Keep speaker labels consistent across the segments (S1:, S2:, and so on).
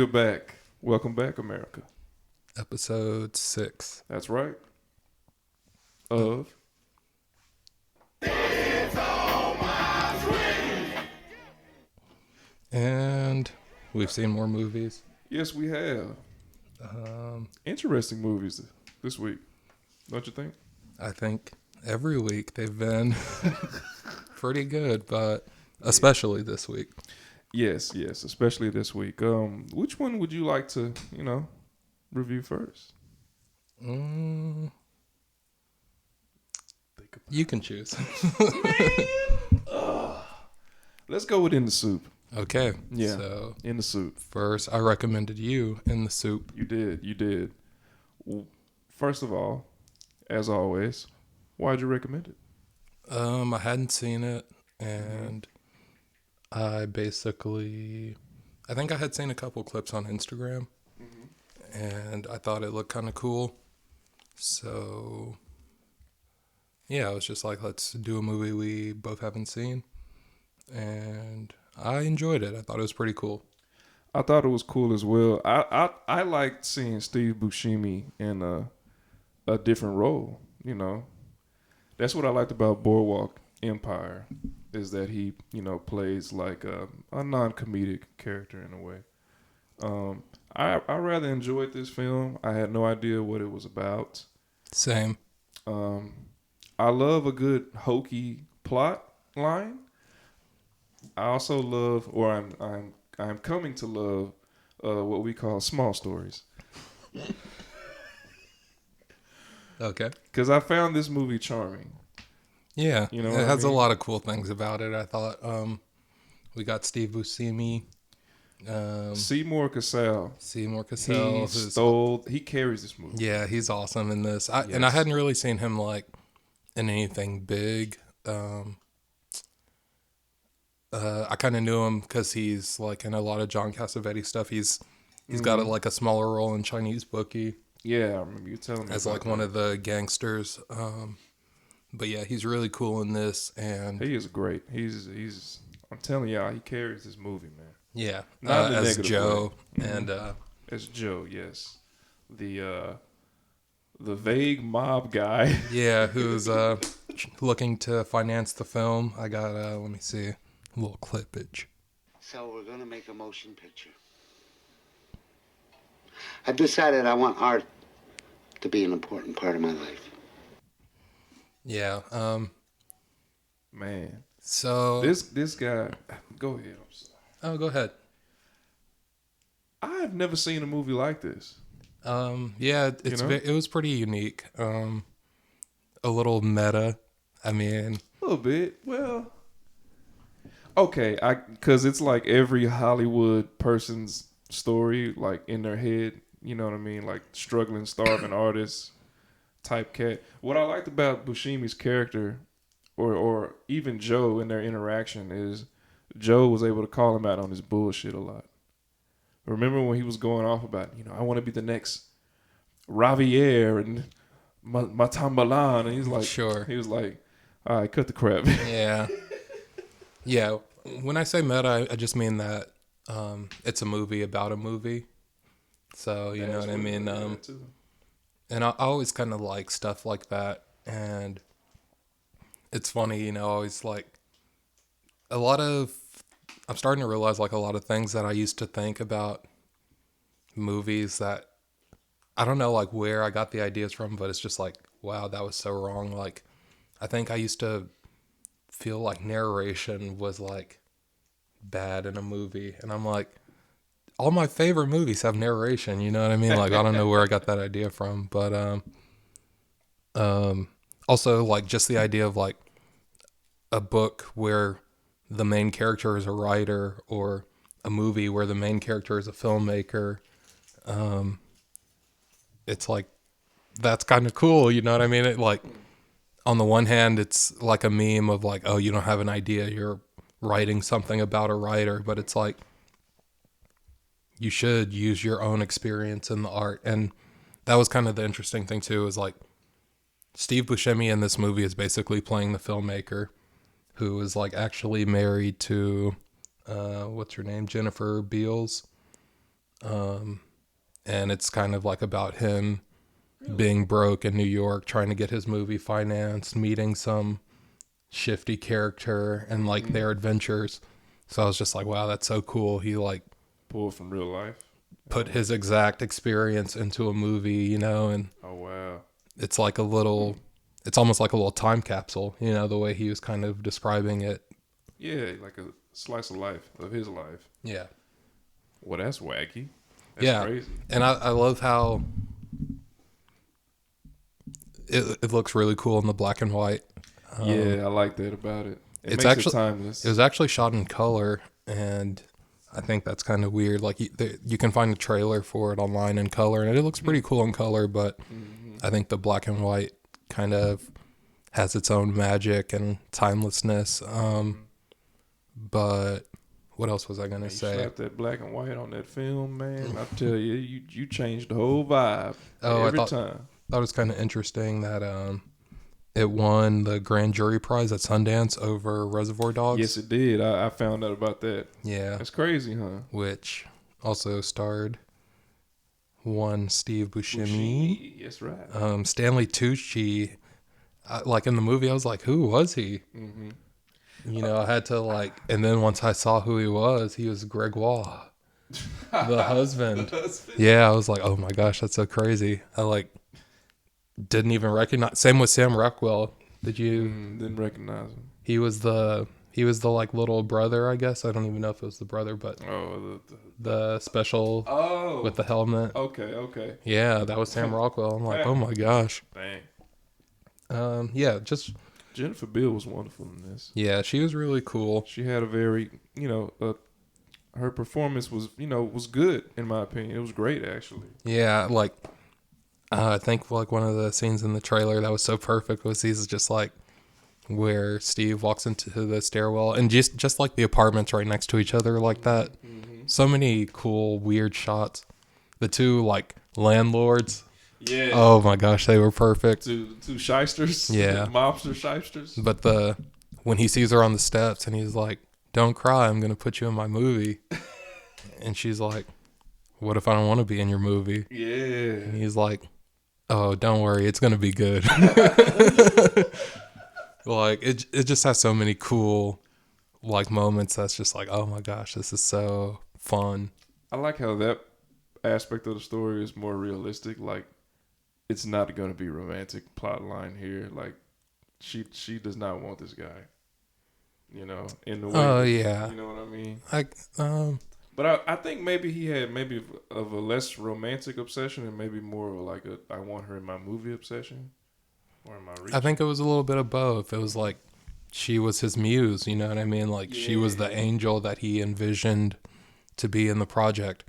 S1: We're back. Welcome back, America.
S2: Episode 6.
S1: That's right. Of
S2: And we've seen more movies.
S1: yes, we have interesting movies this week. Don't you think?
S2: I think every week they've been pretty good, but especially this week.
S1: Yes, especially this week. Which one would you like to, review first?
S2: You can choose.
S1: Let's go with In the Soup.
S2: Okay.
S1: Yeah.
S2: So
S1: In the Soup.
S2: first, I recommended you In the Soup.
S1: You did. Well, first of all, as always, why'd you recommend it?
S2: I hadn't seen it, and I think I had seen a couple clips on Instagram, and I thought it looked kind of cool. So, yeah, I was just like, let's do a movie we both haven't seen. And I enjoyed it. I thought it was pretty cool.
S1: I thought it was cool as well. I liked seeing Steve Buscemi in a different role. That's what I liked about Boardwalk Empire, is that he plays like a non-comedic character in a way. I rather enjoyed this film. I had no idea what it was about.
S2: Same.
S1: I love a good hokey plot line. I also love, or I'm coming to love, what we call small stories.
S2: Okay.
S1: Because I found this movie charming.
S2: Yeah.
S1: You know
S2: it
S1: what I
S2: has a
S1: mean?
S2: lot of cool things about it. I thought we got Steve Buscemi,
S1: Seymour Cassell.
S2: Seymour Cassell.
S1: He carries this movie.
S2: Yeah, he's awesome in this. And I
S1: Yes.
S2: hadn't really seen him like in anything big. I kind of knew him because he's like in a lot of John Cassavetes stuff. He's got like a smaller role in Chinese Bookie
S1: Yeah, I remember you telling me
S2: as
S1: about
S2: like one of the gangsters. But yeah, he's really cool in this, and
S1: He is great. He's. I'm telling y'all, he carries this movie, man.
S2: yeah,
S1: Not in a
S2: as
S1: negative
S2: Joe,
S1: way.
S2: and
S1: As Joe, yes, the vague mob guy.
S2: yeah, who's looking to finance the film. I got let me see, a little clippage.
S3: So we're gonna make a motion picture. I've decided I want art to be an important part of my life.
S2: Yeah,
S1: Man,
S2: so
S1: this guy. Go ahead. I'm sorry.
S2: oh, go ahead.
S1: I've never seen a movie like this.
S2: Yeah, it's
S1: You know?
S2: it was pretty unique. A little meta. I mean,
S1: A little bit. Well, okay, because it's like every Hollywood person's story, like in their head. You know what I mean? Like struggling, starving artist type cat. What I liked about Buscemi's character, or even Joe in their interaction, is Joe was able to call him out on his bullshit a lot. Remember when he was going off about, I want to be the next Javier and Matambalan, and he's like,
S2: Sure.
S1: He was like, all right, cut the crap.
S2: yeah, yeah. When I say meta, I just mean that it's a movie about a movie. So you know what I mean. And I always kind of like stuff like that, and it's funny, always like a lot of. I'm starting to realize like a lot of things that I used to think about movies that I don't know like where I got the ideas from, but it's just like, wow, that was so wrong. Like, I think I used to feel like narration was like bad in a movie, and I'm like, all my favorite movies have narration, you know what I mean? Like, I don't know where I got that idea from, but also like just the idea of like a book where the main character is a writer, or a movie where the main character is a filmmaker. It's like, that's kind of cool, you know what I mean? It like, on the one hand, it's like a meme of like, oh, you don't have an idea, you're writing something about a writer, but it's like, you should use your own experience in the art. And that was kind of the interesting thing too, is like Steve Buscemi in this movie is basically playing the filmmaker who is like actually married to what's her name, Jennifer Beals. and it's kind of like about him being broke in New York, trying to get his movie financed, meeting some shifty character, and like their adventures. So I was just like, wow, that's so cool. He like
S1: Pulled from real life.
S2: put his exact experience into a movie, and
S1: Oh wow.
S2: it's like it's almost like a little time capsule, the way he was kind of describing it.
S1: Yeah, like a slice of life of his life.
S2: Yeah.
S1: Well, that's wacky. That's
S2: Yeah.
S1: crazy.
S2: And I love how it looks really cool in the black and white.
S1: Yeah, I like that about it. It
S2: It's
S1: makes
S2: actually
S1: it timeless.
S2: It was actually shot in color, and I think that's kind of weird. Like you can find a trailer for it online in color, and it looks pretty cool in color. But I think the black and white kind of has its own magic and timelessness. But what else was I gonna
S1: You
S2: say?
S1: shot that black and white on that film, man. I tell you, you changed the whole vibe
S2: Oh,
S1: every
S2: I
S1: time.
S2: thought it was kind of interesting that it won the grand jury prize at Sundance over Reservoir Dogs.
S1: Yes, it did. I found out about that.
S2: Yeah,
S1: That's crazy, huh?
S2: which also starred one Steve Buscemi.
S1: That's right.
S2: Stanley Tucci, like in the movie, I was like, who was he?
S1: Mm-hmm.
S2: I had to and then once I saw who he was Gregoire, the husband. Yeah, I was like, oh my gosh, that's so crazy. I didn't even recognize. Same with Sam Rockwell. Did you?
S1: Didn't recognize him.
S2: He was the like little brother, I guess. I don't even know if it was the brother, but
S1: Oh,
S2: the special with the helmet.
S1: Okay.
S2: Yeah, that was Sam Rockwell. I'm like, oh my gosh.
S1: Dang.
S2: Yeah, just
S1: Jennifer Beal was wonderful in this.
S2: yeah, she was really cool.
S1: She had a very, her performance was, was good in my opinion. It was great actually.
S2: Yeah, I think one of the scenes in the trailer that was so perfect was he's just where Steve walks into the stairwell and just like the apartments right next to each other like that. Mm-hmm. So many cool weird shots. The two landlords.
S1: Yeah.
S2: Oh my gosh, they were perfect.
S1: Two shysters.
S2: Yeah.
S1: Mobster shysters.
S2: But when he sees her on the steps and he's like, "Don't cry, I'm gonna put you in my movie," and she's like, "What if I don't want to be in your movie?"
S1: Yeah.
S2: And he's like, "Oh, don't worry, it's gonna be good." It just has so many cool moments that's just like, oh my gosh, this is so fun.
S1: I like how that aspect of the story is more realistic. It's not going to be romantic plot line here. She does not want this guy. In the way.
S2: Oh yeah.
S1: You know what I mean? But I think maybe he had of a less romantic obsession and maybe more of I want her in my movie obsession. Or am I reaching?
S2: I think it was a little bit of both. It was she was his muse, you know what I mean? She was the angel that he envisioned to be in the project.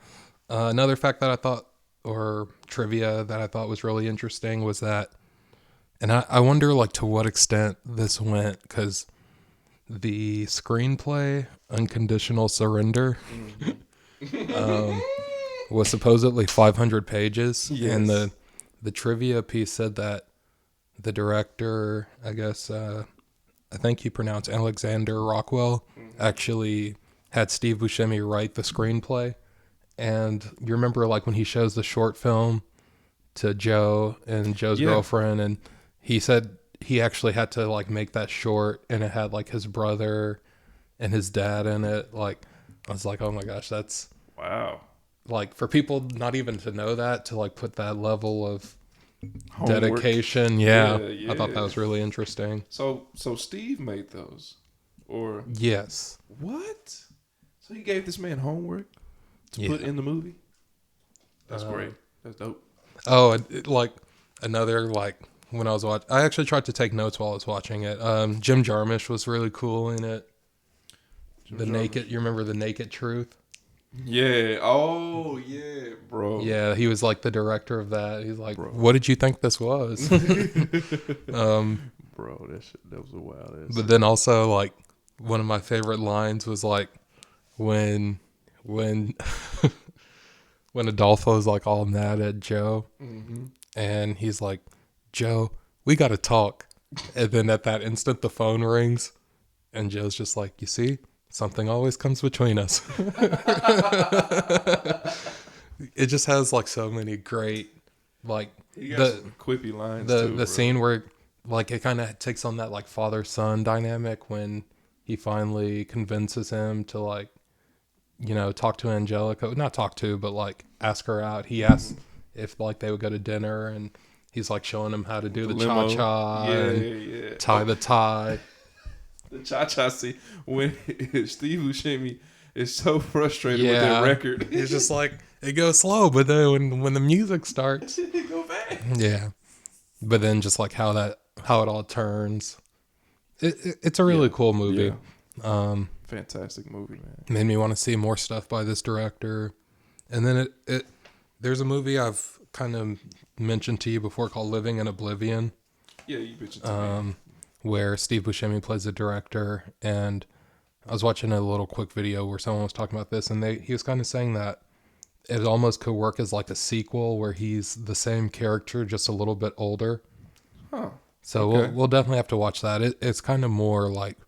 S2: Another fact that I thought, or trivia that I thought was really interesting was that, and I wonder to what extent this went, because the screenplay, Unconditional Surrender, was supposedly 500 pages.
S1: Yes.
S2: And the trivia piece said that the director, I guess, I think he pronounced Alexander Rockwell, actually had Steve Buscemi write the screenplay. And you remember when he shows the short film to Joe and Joe's girlfriend, and he said he actually had to make that short, and it had his brother and his dad in it. I was like, oh my gosh, that's
S1: wow.
S2: For people not even to know that, to put that level of
S1: Homework.
S2: Dedication. Yeah. I thought that was really interesting.
S1: So Steve made those, or
S2: yes.
S1: What? So he gave this man homework to put in the movie. That's great. That's dope.
S2: Oh, another when I was watching, I actually tried to take notes while I was watching it. Jim Jarmusch was really cool in it. You remember The Naked Truth?
S1: Yeah. Oh, yeah, bro.
S2: Yeah, he was the director of that. He's like,
S1: bro.
S2: What did you think this was?
S1: Bro, that was a wild ass.
S2: But then also, one of my favorite lines was when when Adolfo's all mad at Joe, and he's like, Joe, we gotta talk. And then at that instant, the phone rings, and Joe's just like, you see, something always comes between us. it just has like so many great, like
S1: He got some quippy lines too, bro.
S2: the scene where like it kind of takes on that like father son dynamic when he finally convinces him to like, you know, talk to Angelica, not talk to, but like ask her out. He asks if like they would go to dinner, and he's like showing him how to do the cha
S1: limo.
S2: cha,
S1: Yeah,
S2: and
S1: yeah.
S2: tie the tie.
S1: The cha-cha scene when Steve Buscemi is so frustrated with
S2: Yeah.
S1: that record.
S2: He's just like, it goes slow, but then when the music starts,
S1: Go back.
S2: yeah. But then just like how it all turns, it's a really cool movie.
S1: Yeah. Fantastic movie, man.
S2: Made me want to see more stuff by this director. And then there's a movie I've kind of mentioned to you before called Living in Oblivion.
S1: Yeah, you mentioned to me.
S2: Where Steve Buscemi plays the director, and I was watching a little quick video where someone was talking about this, and he was kind of saying that it almost could work as like a sequel where he's the same character just a little bit older.
S1: Huh.
S2: So
S1: Okay.
S2: we'll definitely have to watch that. It's kind of more like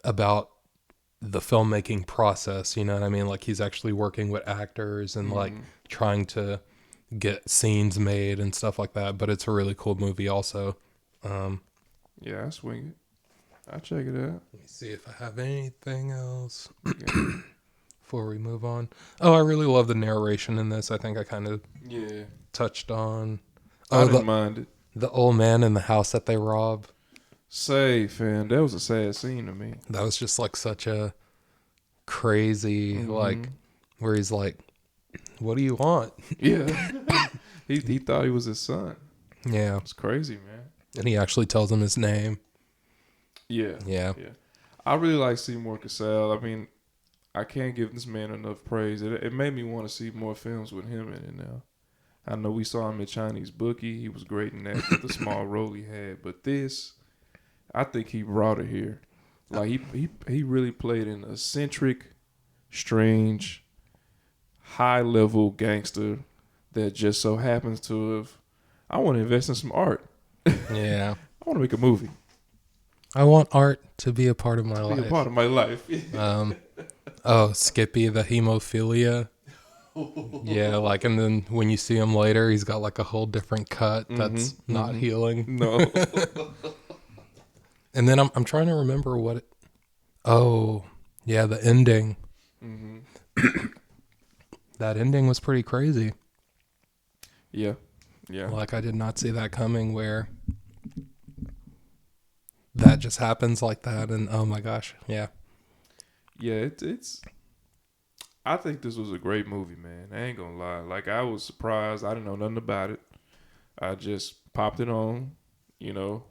S2: about the filmmaking process, you know what I mean? Like he's actually working with actors and like trying to get scenes made and stuff like that. But it's a really cool movie also.
S1: Yeah, I swing it. I'll check it out.
S2: Let me see if I have anything else
S1: Yeah.
S2: before we move on. Oh, I really love the narration in this. I think I kind of
S1: Yeah.
S2: touched on.
S1: I
S2: Oh,
S1: didn't mind it.
S2: the old man in the house that they rob.
S1: Say, fam, that was a sad scene to me.
S2: That was just like such a crazy, like, where he's like, what do you want?
S1: Yeah. he thought he was his son.
S2: Yeah.
S1: It's crazy, man.
S2: And he actually tells him his name.
S1: Yeah.
S2: Yeah.
S1: Yeah. I really like Seymour Cassell. I mean, I can't give this man enough praise. It made me want to see more films with him in it now. I know we saw him in Chinese Bookie. He was great in that with the small role he had. But this, I think he brought it here. Like he really played an eccentric, strange, high level gangster that just so happens to have. I want to invest in some art.
S2: Yeah.
S1: I want to make a movie.
S2: I want art to be a part of my
S1: Be a
S2: life.
S1: part of my life.
S2: Oh, Skippy, the hemophilia. Yeah, like, and then when you see him later, he's got like a whole different cut that's not healing.
S1: No.
S2: And then I'm trying to remember what it. Oh, yeah, the ending. That ending was pretty crazy.
S1: Yeah. Yeah.
S2: Like, I did not see that coming where that just happens like that. And oh my gosh, yeah.
S1: Yeah, it's I think this was a great movie, man. I ain't gonna lie. Like, I was surprised. I didn't know nothing about it. I just popped it on, you know,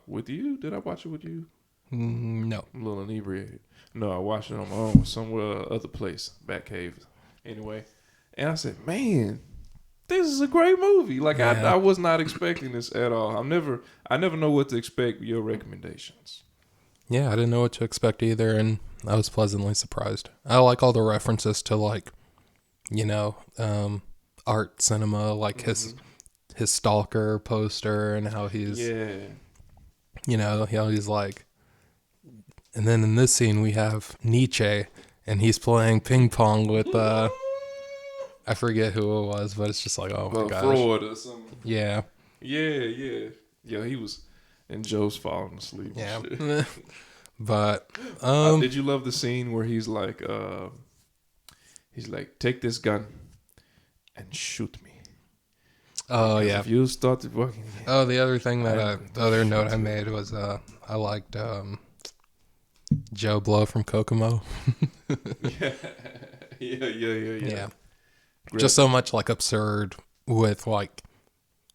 S1: with you. Did I watch it with you?
S2: No.
S1: I'm a little inebriated. No, I watched it on my own somewhere other place, Batcave. Anyway, and I said, man, this is a great movie. Like,
S2: Yeah.
S1: I was not expecting this at all. I never know what to expect with your recommendations.
S2: Yeah, I didn't know what to expect either, and I was pleasantly surprised. I like all the references to, like, you know, art cinema, like his Stalker poster and how he's,
S1: Yeah.
S2: you know, how he's like. And then in this scene we have Nietzsche, and he's playing ping pong with I forget who it was, but it's just like, oh my gosh,
S1: Freud or something.
S2: yeah,
S1: Yeah. He was, and Joe's falling asleep.
S2: yeah.
S1: And shit.
S2: But
S1: Did you love the scene where he's like, take this gun and shoot me?
S2: oh
S1: Because
S2: yeah.
S1: If you start to fucking.
S2: Oh, the other thing that the other note I made was I liked Joe Blow from Kokomo.
S1: Yeah.
S2: Yeah. Just so much like absurd with like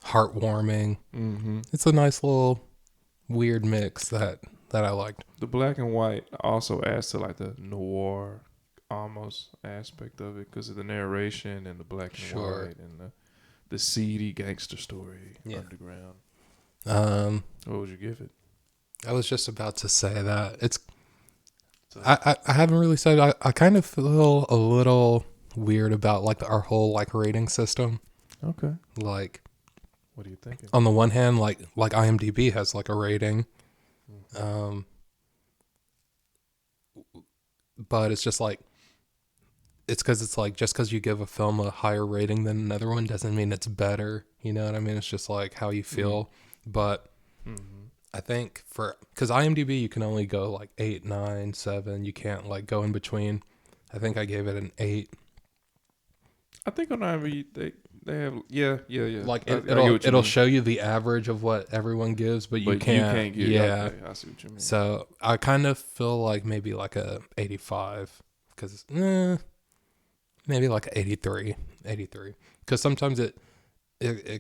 S2: heartwarming.
S1: Mm-hmm.
S2: It's a nice little weird mix that I liked.
S1: The black and white also adds to like the noir almost aspect of it because of the narration and the black and
S2: Sure.
S1: white and the seedy gangster story
S2: Yeah.
S1: underground. What would you give it?
S2: I was just about to say that it's. I haven't really said. I kind of feel a little weird about like our whole like rating system.
S1: Okay.
S2: Like,
S1: What are you thinking?
S2: on the one hand, like IMDb has like a rating, but it's just like it's because it's like just because you give a film a higher rating than another one doesn't mean it's better. You know what I mean? It's just like how you feel. But I think because IMDb, you can only go like 8, 9, 7. You can't like go in between. I think I gave it an 8.
S1: I think on IMDb they have yeah.
S2: Like
S1: I get what you
S2: it'll
S1: mean.
S2: show you the average of what everyone gives, but you can't.
S1: get
S2: Yeah.
S1: Okay, I see what you mean.
S2: So I kind of feel like maybe like a 85 because maybe like a 83, because sometimes it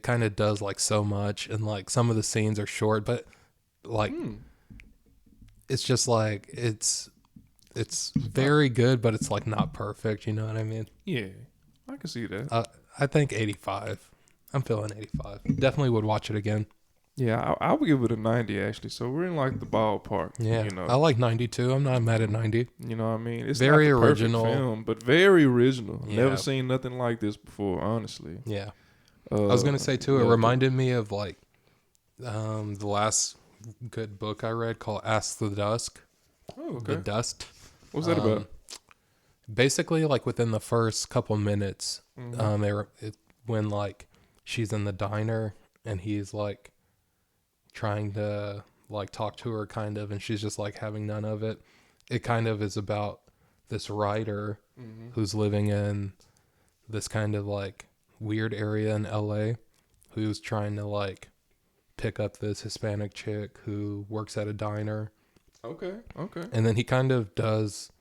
S2: kind of does like so much, and like some of the scenes are short, but like it's just like it's very good, but it's like not perfect. You know what I mean?
S1: Yeah, I can see that.
S2: I think 85. I'm feeling 85. Definitely would watch it again.
S1: Yeah, I would give it a 90 actually. So we're in like the ballpark.
S2: Yeah,
S1: you know,
S2: I like 92. I'm not mad at 90.
S1: you know what I mean. It's
S2: Very
S1: not the perfect
S2: original
S1: film, but very original.
S2: Yeah.
S1: Never seen nothing like this before, honestly.
S2: Yeah. I was gonna say too. It
S1: loved
S2: reminded me of like the last good book I read called Ask the Dusk.
S1: Oh,
S2: The
S1: okay.
S2: Dust.
S1: What's that about?
S2: Basically, like within the first couple minutes,
S1: Mm-hmm.
S2: when like she's in the diner and he's like trying to like talk to her kind of, and she's just like having none of it. It kind of is about this writer
S1: Mm-hmm.
S2: who's living in this kind of like weird area in LA, who's trying to like pick up this Hispanic chick who works at a diner.
S1: Okay.
S2: And then he kind of does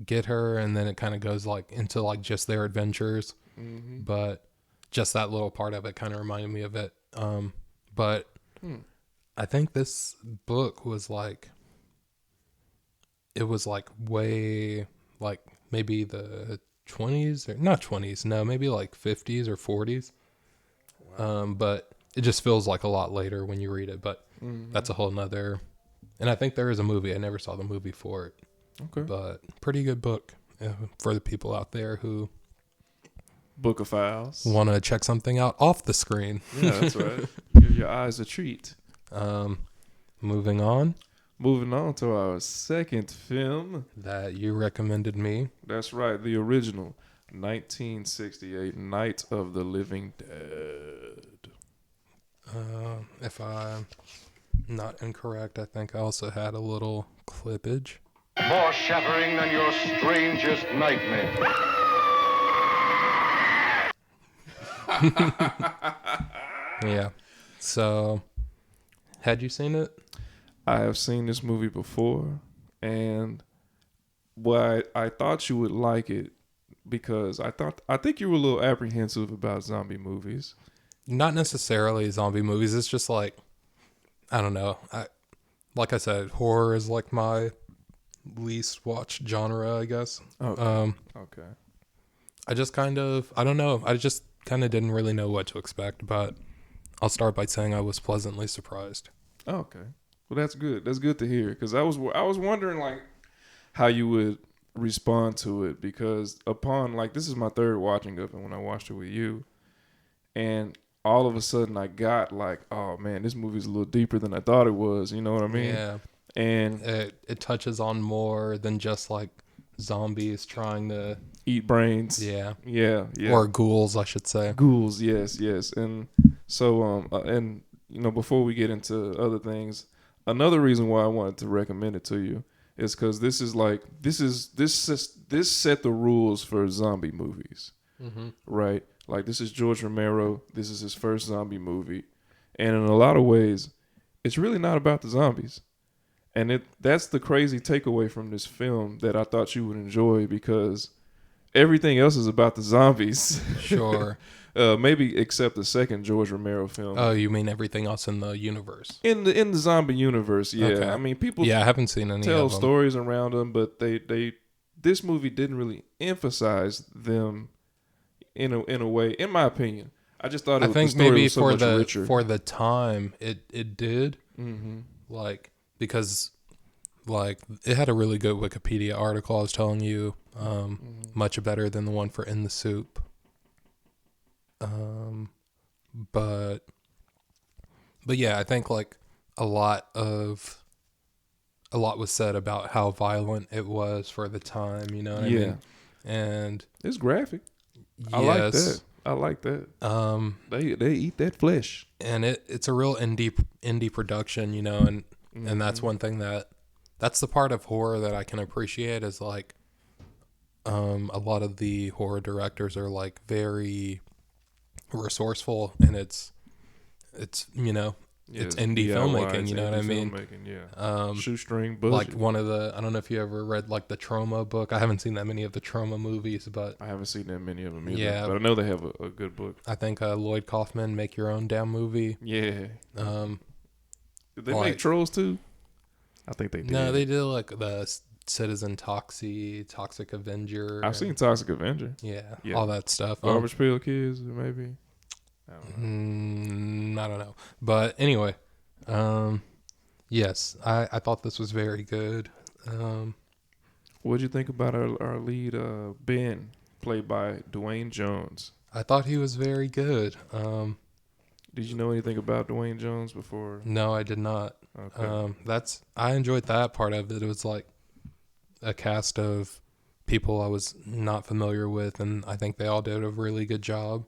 S2: get her, and then it kind of goes like into like just their adventures.
S1: Mm-hmm.
S2: But just that little part of it kind of reminded me of it. But I think this book was like, it was like way like maybe the 20s or not 20s, no, maybe like 50s or 40s. But it just feels like a lot later when you read it. But that's a whole nother. And I think there is a movie. I never saw the movie for it.
S1: Okay.
S2: But pretty good book for the people out there who
S1: Book of Files.
S2: want to check something out off the screen.
S1: Yeah, that's right. Give your eyes a treat.
S2: Moving on,
S1: Moving on to our second film.
S2: that you recommended me.
S1: That's right, the original 1968 Night of the Living Dead.
S2: If I'm not incorrect, I think I also had a little clippage.
S4: More shattering than your strangest nightmare.
S2: Yeah. So, had you seen it?
S1: I have seen this movie before, and why I thought you would like it because I think you were a little apprehensive about zombie movies.
S2: Not necessarily zombie movies. It's just like, I don't know. Like I said, horror is like my least watched genre, I guess.
S1: Okay.
S2: I just kind of, I don't know. I just kind of didn't really know what to expect, but I'll start by saying I was pleasantly surprised.
S1: Okay. Well, that's good. That's good to hear because I was wondering like how you would respond to it because upon like this is my third watching of it when I watched it with you, and all of a sudden I got like, oh man, this movie's a little deeper than I thought it was. You know what I mean?
S2: Yeah.
S1: And
S2: It touches on more than just like zombies trying to,
S1: eat brains.
S2: yeah.
S1: Or
S2: Or ghouls, I should say.
S1: ghouls. Yes. And so and you know before we get into other things, another reason why I wanted to recommend it to you is because this set the rules for zombie movies, right? Like this is George Romero. This is his first zombie movie, and in a lot of ways, it's really not about the zombies. And that's the crazy takeaway from this film that I thought you would enjoy because everything else is about the zombies.
S2: Sure.
S1: Maybe except the second George Romero film.
S2: Oh, you mean everything else in the universe?
S1: In the zombie universe, yeah.
S2: Okay.
S1: I mean, people
S2: Yeah, I haven't seen any
S1: tell
S2: of them.
S1: stories around them, but this movie didn't really emphasize them in a way. In my opinion, I just thought
S2: I
S1: the
S2: think
S1: story
S2: maybe
S1: was so
S2: for
S1: much
S2: the
S1: richer.
S2: for the time it did,
S1: Mm-hmm.
S2: like, because like it had a really good Wikipedia article I was telling you, much better than the one for In the Soup. But yeah, I think like a lot was said about how violent it was for the time, you know what I mean? and
S1: It's graphic.
S2: yes,
S1: I like that. I like that. They eat that flesh.
S2: and it's a real indie production, you know, and that's one thing that's the part of horror that I can appreciate is like a lot of the horror directors are like very resourceful, and it's you know, it's indie filmmaking, you know what I mean?
S1: Filmmaking, yeah. Shoestring budget.
S2: Like one of the, I don't know if you ever read like the Trauma book. I haven't seen that many of the Trauma movies, but
S1: I haven't seen that many of them either.
S2: Yeah.
S1: But I know they have a good book.
S2: I think Lloyd Kaufman, Make Your Own Damn Movie.
S1: Yeah. Did they
S2: like-
S1: make Trolls too? I think they did.
S2: No, they did like the Citizen Toxic Avenger.
S1: I've seen Toxic Avenger.
S2: Yeah,
S1: Yeah.
S2: all that stuff.
S1: Garbage Pail Kids, maybe. I don't know.
S2: I don't know. But anyway, yes, I thought this was very good.
S1: What'd you think about our lead, Ben, played by Dwayne Jones?
S2: I thought he was very good.
S1: Did you know anything about Dwayne Jones before?
S2: No, I did not.
S1: Okay.
S2: I enjoyed that part of it. It was like a cast of people I was not familiar with, and I think they all did a really good job.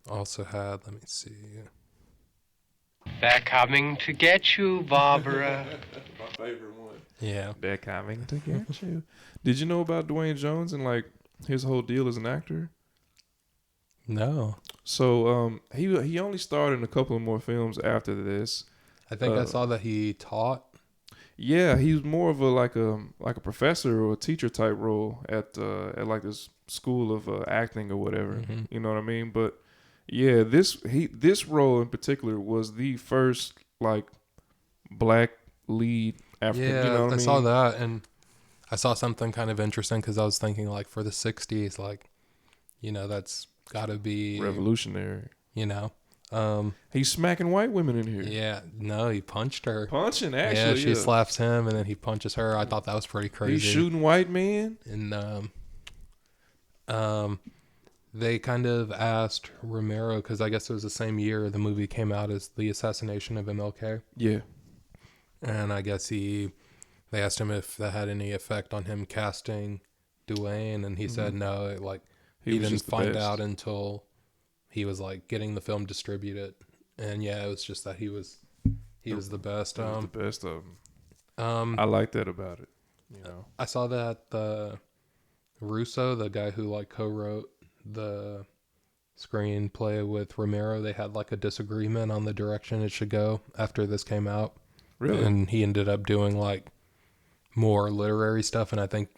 S2: Also had, let me see.
S5: They're coming to get you, Barbara.
S1: My favorite one.
S2: Yeah.
S1: They're coming to get you. Did you know about Dwayne Jones and like his whole deal as an actor?
S2: No.
S1: So he only starred in a couple of more films after this.
S2: I think I saw that he taught.
S1: Yeah, he was more of a professor or a teacher type role at like this school of acting or whatever.
S2: Mm-hmm.
S1: You know what I mean? But yeah, this role in particular was the first like black lead African.
S2: Yeah,
S1: you know what I mean?
S2: saw that, and I saw something kind of interesting because I was thinking like for the 60s, like, you know, that's got to be
S1: Revolutionary.
S2: You know,
S1: He's smacking white women in here.
S2: yeah, no, he punched her.
S1: Punching,
S2: Yeah,
S1: actually.
S2: she slaps him and then he punches her. I thought that was pretty crazy.
S1: He's shooting white men.
S2: And they kind of asked Romero, because I guess it was the same year the movie came out as the assassination of MLK.
S1: Yeah.
S2: And I guess they asked him if that had any effect on him casting Dwayne, and he said no. He
S1: was
S2: didn't
S1: just the
S2: find
S1: best.
S2: out until he was like getting the film distributed. And yeah, it was just that he was the best.
S1: He was the best of them. I like that about it. You know.
S2: I saw that Russo, the guy who like co-wrote the screenplay with Romero, they had like a disagreement on the direction it should go after this came out.
S1: Really?
S2: And he ended up doing like more literary stuff, and I think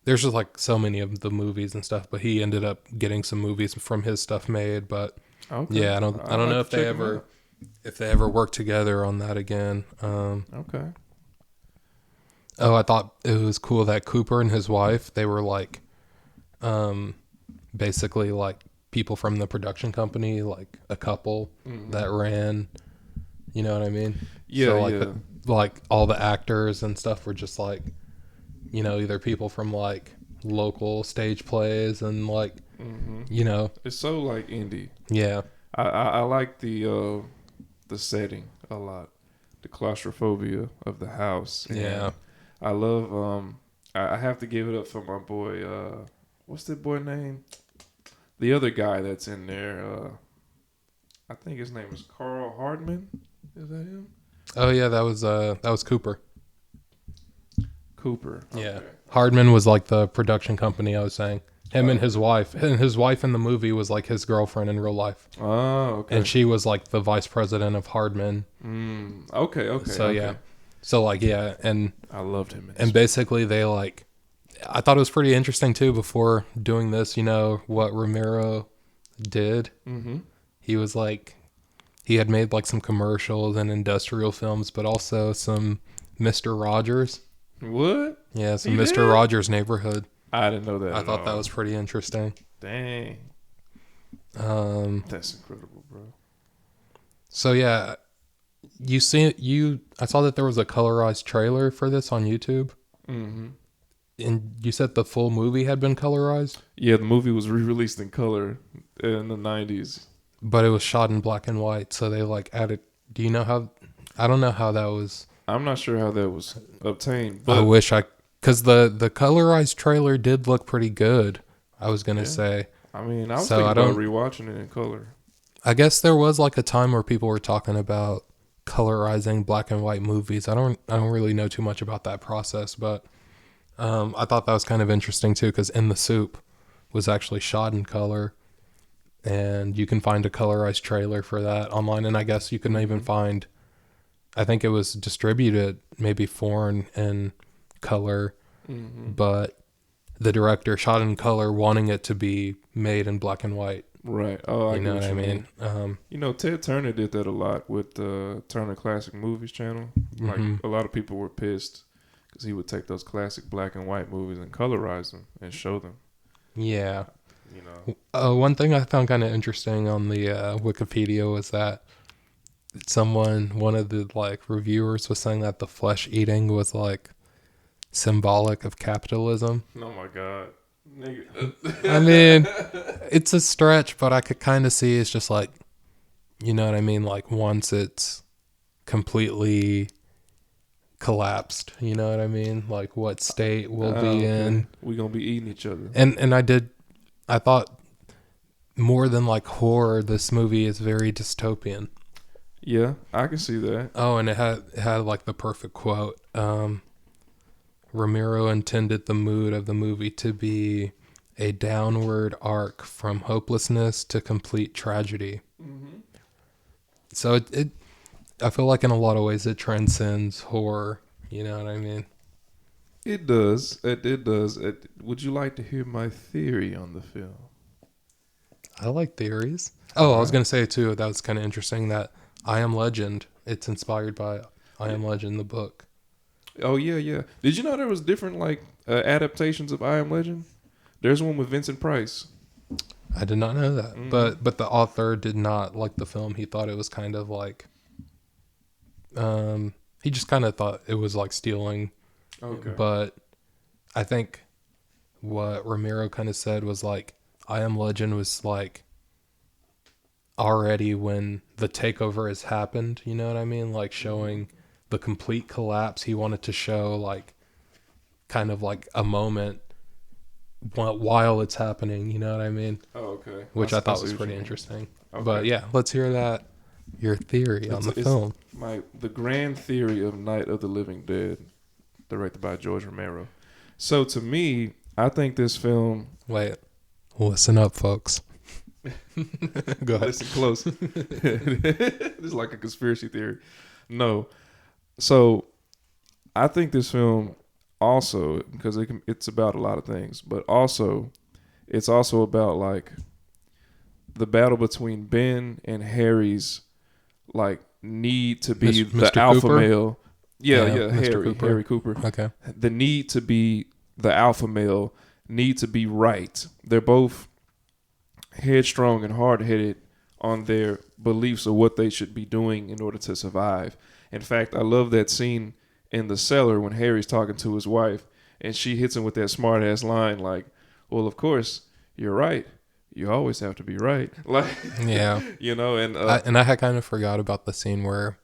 S2: there's just like so many of the movies and stuff, but he ended up getting some movies from his stuff made. But
S1: Okay.
S2: yeah, I don't
S1: I'd
S2: know
S1: like
S2: if
S1: to
S2: they
S1: check 'em
S2: ever
S1: out.
S2: work together on that again.
S1: Okay.
S2: Oh, I thought it was cool that Cooper and his wife, they were like, basically like people from the production company, like a couple that ran, you know what I mean?
S1: Yeah,
S2: So like,
S1: yeah.
S2: like all the actors and stuff were just like, you know, either people from like local stage plays and like, you know,
S1: It's so like indie.
S2: yeah.
S1: I like the setting a lot, the claustrophobia of the house. And
S2: Yeah.
S1: I love. I have to give it up for my boy. What's that boy name? The other guy that's in there. I think his name is Carl Hardman. Is that him?
S2: Oh yeah, that was Cooper.
S1: Cooper.
S2: Yeah.
S1: Okay.
S2: Hardman was like the production company I was saying. Him and his wife. And his wife in the movie was like his girlfriend in real life.
S1: Oh, okay.
S2: And she was like the vice president of Hardman.
S1: Okay. Okay.
S2: So
S1: okay.
S2: yeah. So like yeah, and
S1: I loved him. In
S2: and
S1: this.
S2: basically they like, I thought it was pretty interesting too before doing this, you know, what Romero did.
S1: Mm-hmm.
S2: He was like, he had made like some commercials and industrial films, but also some Mr. Rogers.
S1: What?
S2: Yeah, some
S1: He
S2: Mr.
S1: did?
S2: Rogers Neighborhood.
S1: I didn't know that.
S2: I
S1: at
S2: thought that
S1: all.
S2: was pretty interesting.
S1: Dang. That's incredible, bro.
S2: So yeah, I saw that there was a colorized trailer for this on YouTube.
S1: Mm-hmm.
S2: And you said the full movie had been colorized,
S1: Yeah, the movie was re-released in color in the 90s.
S2: but it was shot in black and white. So they like added, do you know how, I don't know how that was.
S1: I'm not sure how that was obtained,
S2: I
S1: but
S2: wish I Because the colorized trailer did look pretty good. I was gonna say.
S1: I mean, I was
S2: So
S1: thinking
S2: I
S1: about
S2: don't-
S1: rewatching it in color.
S2: I guess there was like a time where people were talking about colorizing black and white movies. I don't really know too much about that process, but I thought that was kind of interesting too, because In the Soup was actually shot in color, and you can find a colorized trailer for that online, and I guess you can even find, I think it was distributed maybe foreign in color, but the director shot in color wanting it to be made in black and white.
S1: Right. Oh, I
S2: You
S1: get
S2: know
S1: what
S2: what I
S1: you
S2: mean?
S1: You know, Ted Turner did that a lot with the Turner Classic Movies channel. Like, a lot of people were pissed because he would take those classic black and white movies and colorize them and show them.
S2: Yeah.
S1: You know.
S2: One thing I found kind of interesting on the Wikipedia was that one of the like reviewers was saying that the flesh eating was like symbolic of capitalism.
S1: Oh my God, nigga.
S2: I mean, it's a stretch, but I could kind of see it's just like, you know what I mean? Like once it's completely collapsed, you know what I mean? Like what state we'll be in.
S1: We gonna be eating each other.
S2: And I thought more than like horror, this movie is very dystopian.
S1: Yeah, I can see that.
S2: Oh, and it had like the perfect quote. Romero intended the mood of the movie to be a downward arc from hopelessness to complete tragedy. So it I feel like in a lot of ways it transcends horror. You know what I mean?
S1: It does. It does. Would you like to hear my theory on the film?
S2: I like theories. Oh, I was gonna say too. That was kind of interesting. That I Am Legend. It's inspired by I Am Legend, the book.
S1: Oh yeah, yeah. Did you know there was different like adaptations of I Am Legend? There's one with Vincent Price.
S2: I did not know that, but the author did not like the film. He thought it was kind of like, he just kind of thought it was like stealing.
S1: Okay.
S2: But I think what Romero kind of said was like, I Am Legend was like already when the takeover has happened. You know what I mean? Like showing the complete collapse. He wanted to show like kind of like a moment while it's happening. You know what I mean?
S1: Oh, okay.
S2: Which I thought
S1: see
S2: was
S1: what
S2: pretty
S1: you mean.
S2: interesting.
S1: Okay.
S2: But yeah, let's hear that. Your theory on the film.
S1: The grand theory of Night of the Living Dead, directed by George Romero. So to me, I think this film.
S2: Wait, listen up, folks. Go ahead.
S1: Listen close. This is like a conspiracy theory. No. So I think this film also, because it's about a lot of things, but also it's also about like the battle between Ben and Harry's like need to be the
S2: Mr.
S1: alpha
S2: Cooper?
S1: male. Yeah,
S2: Mr.
S1: Harry Cooper.
S2: Okay.
S1: The need to be the alpha male, need to be right. They're both headstrong and hard-headed on their beliefs of what they should be doing in order to survive. In fact, I love that scene in the cellar when Harry's talking to his wife and she hits him with that smart-ass line like, well, of course, you're right. You always have to be right. Like,
S2: Yeah.
S1: you know, and
S2: I had kind of forgot about the scene where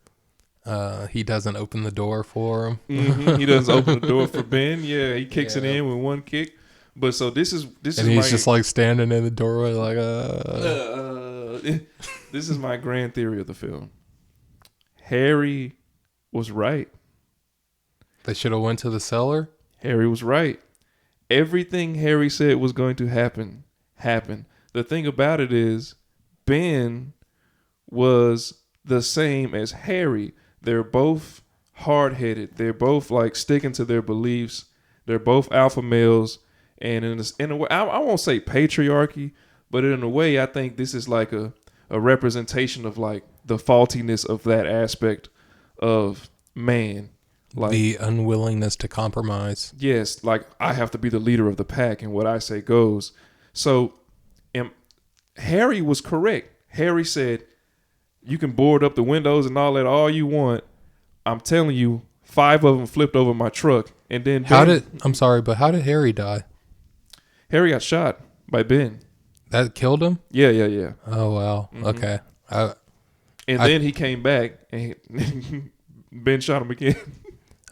S2: he doesn't open the door for him.
S1: he doesn't open the door for Ben. Yeah, he kicks it in with one kick. But so this is
S2: And he's just like standing in the doorway like,
S1: this is my grand theory of the film. Harry was right.
S2: They should have went to the cellar.
S1: Harry was right. Everything Harry said was going to happen happened. The thing about it is Ben was the same as Harry. They're both hard-headed. They're both like sticking to their beliefs. They're both alpha males. And in a way, I won't say patriarchy, but in a way, I think this is like a representation of like the faultiness of that aspect of man. Like,
S2: The unwillingness to compromise.
S1: yes, like I have to be the leader of the pack and what I say goes. So Harry was correct. Harry said, you can board up the windows and all that all you want. I'm telling you, 5 of them flipped over my truck. And then
S2: I'm sorry, but how did Harry die?
S1: Harry got shot by Ben.
S2: That killed him?
S1: Yeah.
S2: Oh, wow. Okay.
S1: And then he came back and Ben shot him again.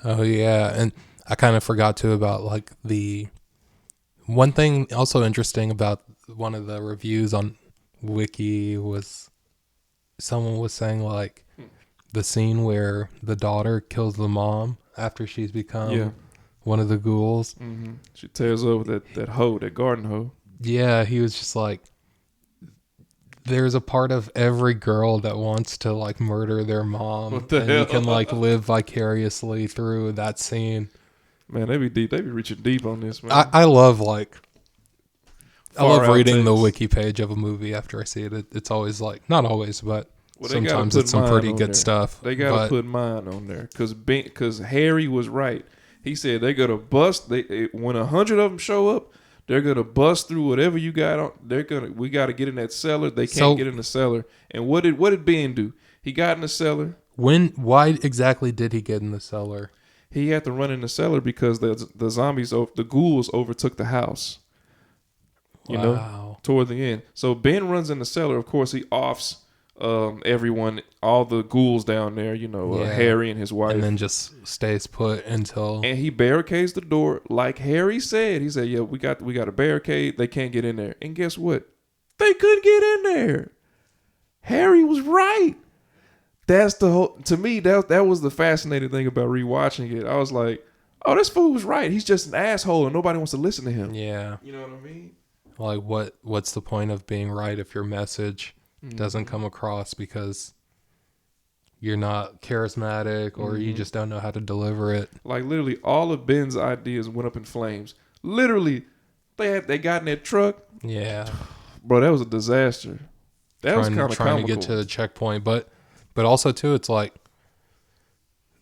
S2: Oh, yeah. And I kind of forgot too about like the one thing also interesting about one of the reviews on Wiki was someone was saying like the scene where the daughter kills the mom after she's become one of the ghouls.
S1: Mm-hmm. She tears over that hoe, that garden hoe.
S2: Yeah, he was just like, there's a part of every girl that wants to like murder their mom,
S1: What the
S2: and
S1: hell?
S2: you can like live vicariously through that scene.
S1: Man, they be deep. They be reaching deep on this, man.
S2: I love like I
S1: Far
S2: love reading the
S1: outtakes.
S2: wiki page of a movie after I see it. It's always like, not always, but
S1: Well, they gotta
S2: sometimes
S1: put
S2: it's some
S1: mine
S2: pretty
S1: on
S2: good
S1: there.
S2: stuff.
S1: They gotta
S2: but
S1: put mine on there because Harry was right. He said they're gonna bust. When 100 of them show up, they're gonna bust through whatever you got on. We gotta get in that cellar. They can't
S2: So-
S1: get in the cellar. And what did Ben do? He got in the cellar.
S2: why exactly did he get in the cellar?
S1: He had to run in the cellar because the zombies, the ghouls overtook the house. You know,
S2: Wow.
S1: toward the end. So Ben runs in the cellar. Of course, he offs everyone, all the ghouls down there. You know,
S2: Yeah.
S1: Harry and his wife.
S2: And then just stays put until
S1: And he barricades the door like Harry said. He said, "Yeah, we got a barricade. They can't get in there." And guess what? They couldn't get in there. Harry was right. That's the whole. To me, that was the fascinating thing about rewatching it. I was like, "Oh, this fool was right. He's just an asshole, and nobody wants to listen to him."
S2: yeah.
S1: You know what I mean?
S2: Like what's the point of being right if your message doesn't come across because you're not charismatic or you just don't know how to deliver it?
S1: Like literally, all of Ben's ideas went up in flames. Literally, they got in that truck,
S2: Yeah.
S1: bro. That was a disaster. That was kind of
S2: trying
S1: comical.
S2: to get to the checkpoint, but also too, it's like,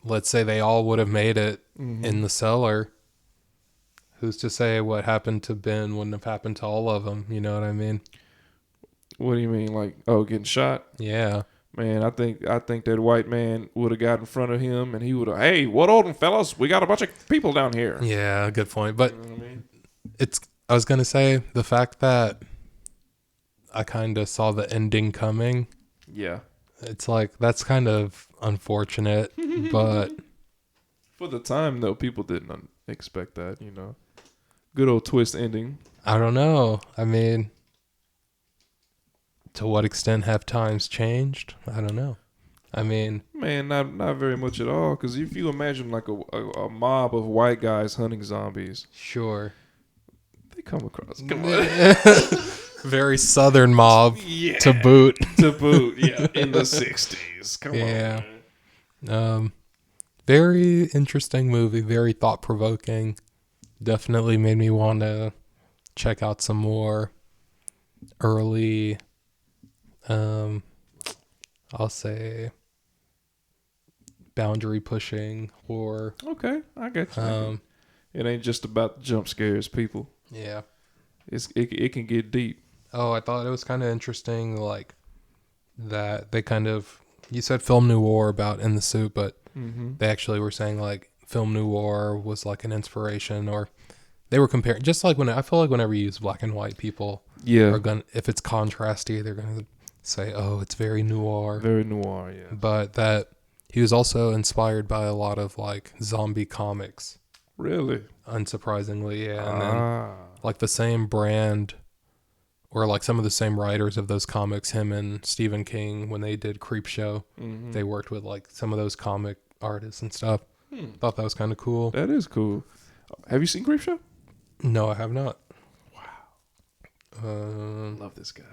S2: let's say they all would have made it in the cellar. Who's to say what happened to Ben wouldn't have happened to all of them? You know what I mean?
S1: What do you mean, like, oh, getting shot?
S2: Yeah.
S1: Man, I think that white man would have got in front of him, and he would have, "Hey, what on, fellas? We got a bunch of people down here."
S2: Yeah, good point. But
S1: You know what I mean?
S2: I was gonna say the fact that I kind of saw the ending coming.
S1: Yeah.
S2: It's like that's kind of unfortunate, but
S1: For the time, though, people didn't expect that. You know, good old twist ending.
S2: I don't know. I mean, to what extent have times changed? I don't know. I mean,
S1: Man, not very much at all. Because if you imagine like a mob of white guys hunting zombies,
S2: sure.
S1: they come across. Come on.
S2: Very southern mob
S1: Yeah.
S2: to boot.
S1: To boot, yeah, in the '60s. Come
S2: Yeah.
S1: on. Man.
S2: Very interesting movie, very thought provoking. Definitely made me want to check out some more early I'll say boundary pushing horror.
S1: Okay, I get you.
S2: Um
S1: It ain't just about jump scares, people.
S2: yeah.
S1: It can get deep.
S2: Oh, I thought it was kind of interesting, like that they kind of, you said film noir about In the Soup, but they actually were saying like film noir was like an inspiration, or they were comparing, just like when I feel like whenever you use black and white, people
S1: Yeah,
S2: are gonna, if it's contrasty, they're gonna say, oh, it's very noir.
S1: very noir. Yeah.
S2: But that he was also inspired by a lot of like zombie comics,
S1: Really?
S2: unsurprisingly, yeah. And then
S1: Ah.
S2: like the same brand or like some of the same writers of those comics, him and Stephen King, when they did Creepshow, they worked with like some of those comic artists and stuff. Thought that was kind of cool.
S1: That is cool. Have you seen Creepshow?
S2: No, I have not.
S1: Love this guy.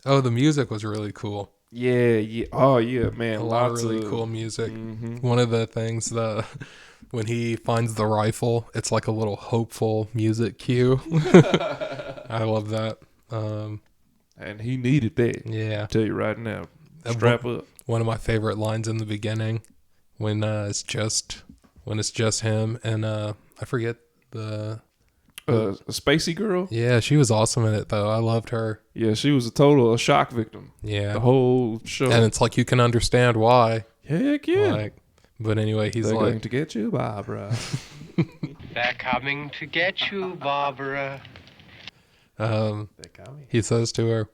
S2: Oh, the music was really cool.
S1: Yeah, yeah. Oh, yeah, man.
S2: A lot of
S1: Lots
S2: really
S1: of
S2: cool music. One of the things, when he finds the rifle, it's like a little hopeful music cue. I love that.
S1: And he needed that.
S2: Yeah.
S1: I'll tell you right now.
S2: Uh,
S1: Strap up.
S2: One of my favorite lines in the beginning when it's just him and I forget the
S1: A Spacey girl.
S2: yeah, she was awesome in it though. I loved her.
S1: Yeah, she was a shock victim.
S2: Yeah.
S1: The whole show.
S2: And it's like you can understand why.
S1: Heck yeah.
S2: Like, but anyway, he's
S1: They're
S2: like,
S1: going to get you, Barbara.
S5: They're coming to get you, Barbara.
S2: he says to her,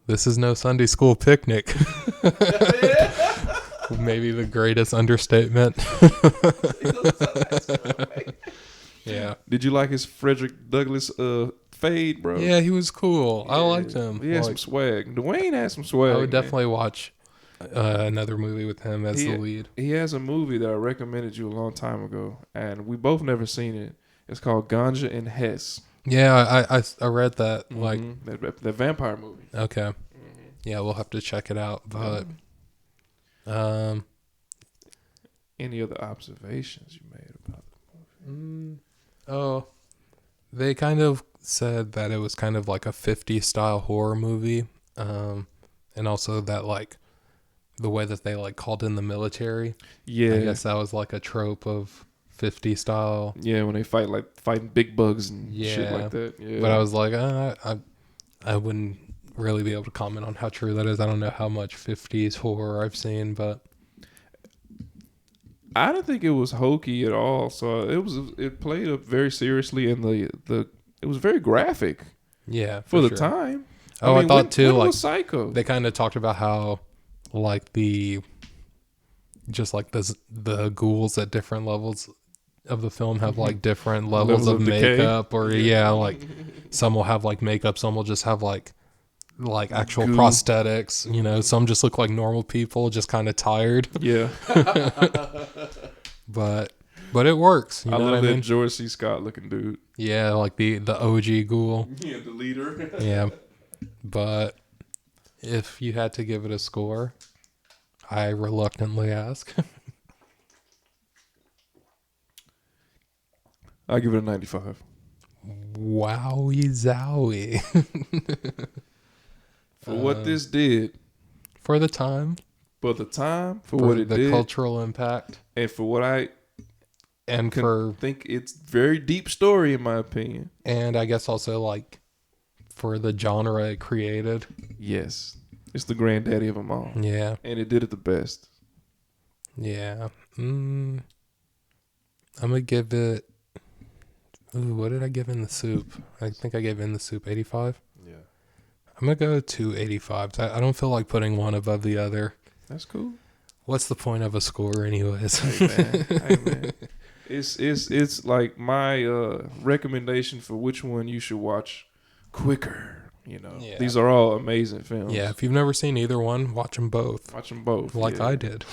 S2: "This is no Sunday school picnic." Maybe the greatest understatement. Yeah.
S1: Did you like his Frederick Douglass fade, bro?
S2: Yeah, he was cool. I liked him.
S1: He had some swag. Dwayne had some swag.
S2: I would definitely watch another movie with him as the lead.
S1: He has a movie that I recommended you a long time ago, and we both never seen it. It's called Ganja and Hess.
S2: Yeah, I read that. Like
S1: the vampire movie.
S2: Okay. Yeah, we'll have to check it out. But
S1: any other observations you made about the movie?
S2: Oh, they kind of said that it was kind of like a 50s style horror movie, and also that like the way that they like called in the military.
S1: Yeah,
S2: I guess that was like a trope of 50 style.
S1: Yeah, when they fighting big bugs and shit like that. Yeah,
S2: but I was like, I wouldn't really be able to comment on how true that is. I don't know how much 50s horror I've seen, but
S1: I didn't think it was hokey at all. So it played up very seriously, and the it was very graphic.
S2: Yeah,
S1: for the
S2: sure.
S1: time.
S2: Oh, I thought too.
S1: When
S2: like
S1: was Psycho?
S2: They kind of talked about how, like the ghouls at different levels of the film have like different levels of makeup, or like some will have like makeup, some will just have like actual prosthetics. You know, some just look like normal people, just kind of tired.
S1: Yeah.
S2: But it works. You
S1: I
S2: know
S1: love
S2: what I
S1: that
S2: mean?
S1: George C. Scott looking dude.
S2: Yeah, like the OG ghoul.
S1: Yeah, the leader.
S2: Yeah. But if you had to give it a score, I reluctantly ask.
S1: I give it a 95.
S2: Wowie zowie.
S1: For what this did.
S2: For the time.
S1: For the time. For what it
S2: did. The cultural impact.
S1: And for what I think it's very deep story, in my opinion.
S2: And I guess also like for the genre it created.
S1: Yes. It's the granddaddy of them all.
S2: Yeah.
S1: And it did it the best.
S2: Yeah. I'm going to give it... Ooh, what did I give In the Soup? I think I gave In the Soup 85.
S1: Yeah.
S2: I'm going to go to 85. I don't feel like putting one above the other.
S1: That's cool.
S2: What's the point of a score anyways?
S1: Hey, man. It's like my recommendation for which one you should watch quicker. You know, These are all amazing films.
S2: Yeah, if you've never seen either one, watch them both.
S1: Watch them both.
S2: Like I did.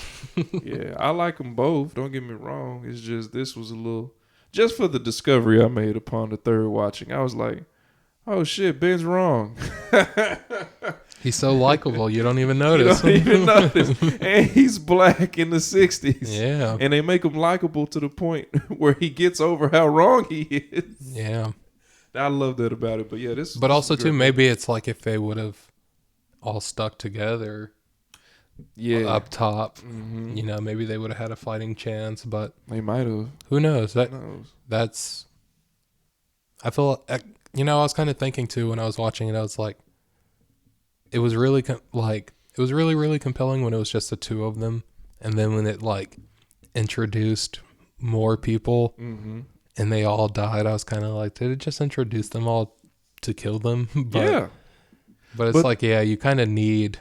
S1: Yeah, I like them both. Don't get me wrong. It's just this was a little... Just for the discovery I made upon the third watching, I was like, oh shit, Ben's wrong.
S2: He's so likable, you don't even notice.
S1: You don't even notice. And he's black in the 60s.
S2: Yeah.
S1: And they make him likable to the point where he gets over how wrong he is.
S2: Yeah.
S1: I love that about it. But yeah, this...
S2: But also, too, maybe it's like if they would have all stuck together up top, you know, maybe they would have had a fighting chance, but...
S1: They might have.
S2: Who knows? That's... I feel... You know, I was kind of thinking, too, when I was watching it, I was like... It was really, it was really, really compelling when it was just the two of them. And then when it, like, introduced more people... And they all died. I was kind of like, did it just introduce them all to kill them? But it's like, yeah, you kind of need.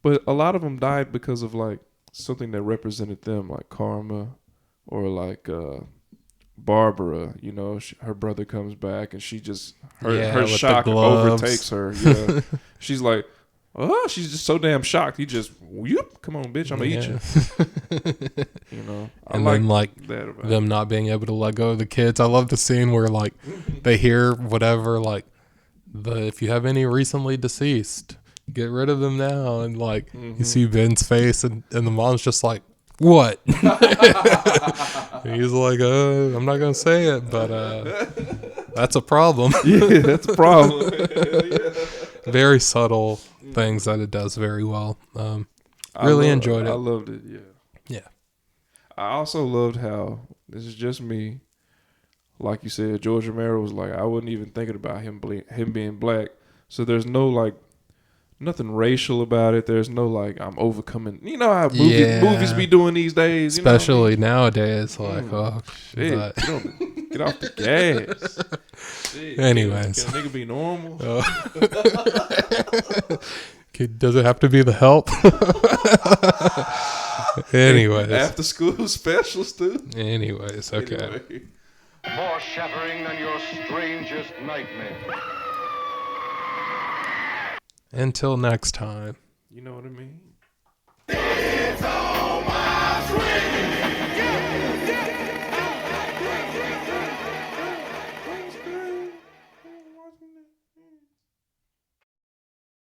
S1: But a lot of them died because of like something that represented them, like karma, or like Barbara. You know, her brother comes back and she just her shock overtakes her. Yeah, she's like, oh, she's just so damn shocked. He just, whoop, come on, bitch, I'm gonna eat you. You know,
S2: and then like them not being able to let go of the kids. I love the scene where like they hear whatever, like if you have any recently deceased, get rid of them now. And like you see Ben's face, and the mom's just like, what? And he's like, I'm not gonna say it, but that's a problem.
S1: Yeah, that's a problem.
S2: Very subtle things that it does very well. Really enjoyed it.
S1: I loved it. Yeah. I also loved how, this is just me, like you said, George Romero was like, I wasn't even thinking about him being black. So there's no like nothing racial about it. There's no like I'm overcoming. You know how movies be doing these days,
S2: especially nowadays. Like, oh
S1: shit, get off the gas. Shit,
S2: anyways,
S1: can a nigga be normal?
S2: Does it have to be the help? Anyways.
S1: After school specials, too.
S2: Anyways, okay.
S1: Anyway.
S4: More shattering than your strangest nightmare.
S2: Until next time.
S1: You know what I mean?
S6: It's on my swing.